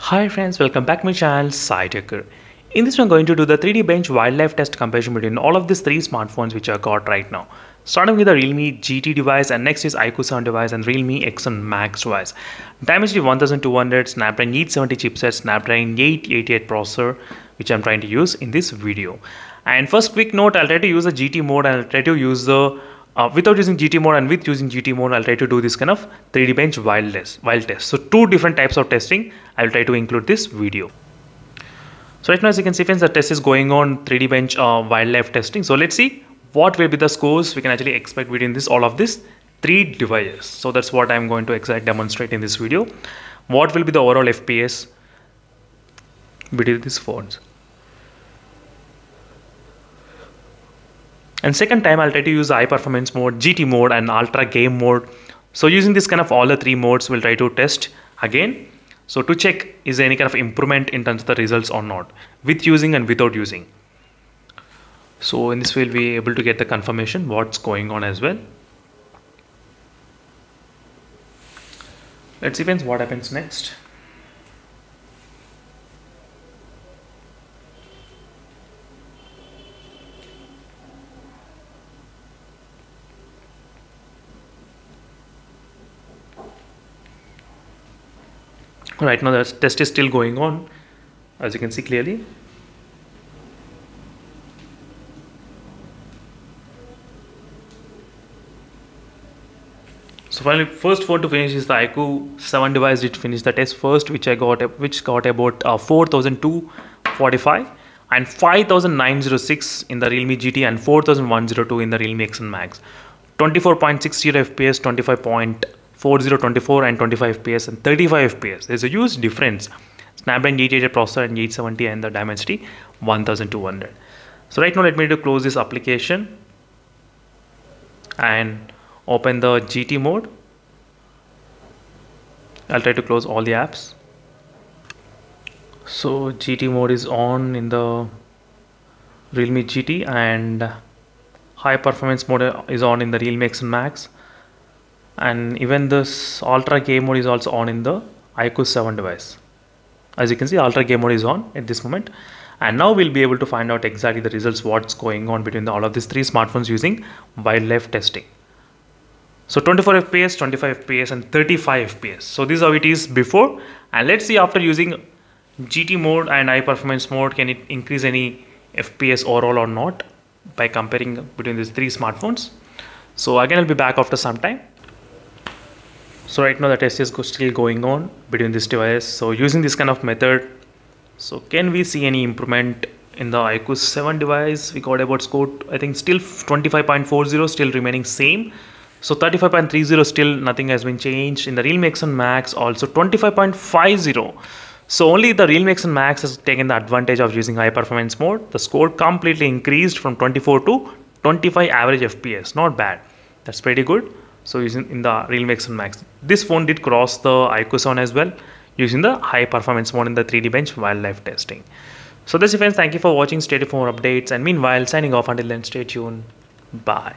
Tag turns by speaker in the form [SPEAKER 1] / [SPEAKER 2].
[SPEAKER 1] Hi friends, welcome back to my channel SciTecher. In this one, I'm going to do the 3D Bench wildlife test comparison between all of these three smartphones which I got right now. Starting with the Realme GT device, and next is iQOO 7 device and Realme X1 Max device. Dimensity 1200, Snapdragon 870 chipset, Snapdragon 888 processor, which I'm trying to use in this video. And first quick note, I'll try to use the GT mode and I'll try to use the without using GT mode and with using GT mode, I'll try to do this kind of 3D Bench wild test. So two different types of testing I'll try to include this video. So right now, as you can see friends, the test is going on 3D Bench wildlife testing. So let's see what will be the scores we can actually expect between all of these three devices. So that's what I'm going to exactly demonstrate in this video. What will be the overall FPS between these phones? And second time, I'll try to use high performance mode, GT mode and ultra game mode. So using this kind of all the three modes, we'll try to test again. So to check is there any kind of improvement in terms of the results or not, with using and without using. So in this we'll be able to get the confirmation what's going on as well. Let's see friends what happens next. Right now the test is still going on, as you can see clearly. So finally, first phone to finish is the iQOO 7 device. It finished the test first, which got about 4,245 and 5,906 in the Realme GT and 4,102 in the Realme X1 Max. 24.60 FPS, 25.40, and 25 FPS and 35 FPS. There's a huge difference. Snapdragon 888 processor and 870 and the Dimensity 1200. So right now let me close this application and open the GT mode. I'll try to close all the apps. So GT mode is on in the Realme GT and high performance mode is on in the Realme X1 Max. And even this ultra game mode is also on in the iQOO 7 device. As you can see, ultra game mode is on at this moment. And now we'll be able to find out exactly the results, what's going on between all of these three smartphones using wildlife testing. So 24 FPS, 25 FPS and 35 FPS. So this is how it is before. And let's see after using GT mode and high performance mode, can it increase any FPS overall or not by comparing between these three smartphones. So again, I'll be back after some time. So right now the test is still going on between this device. So using this kind of method, so can we see any improvement in the iQOO 7 device? We got about score, I think still 25.40, still remaining same. So 35.30, still nothing has been changed. In the Realme X1 Max also 25.50. So only the Realme X1 Max has taken the advantage of using high performance mode. The score completely increased from 24 to 25 average FPS. Not bad. That's pretty good. So using in the Realme X1 Max, this phone did cross the iQOO 7 as well, using the high performance mode in the 3D Bench wildlife testing. So that's it friends, thank you for watching, stay tuned for more updates, and meanwhile signing off. Until then, stay tuned, bye.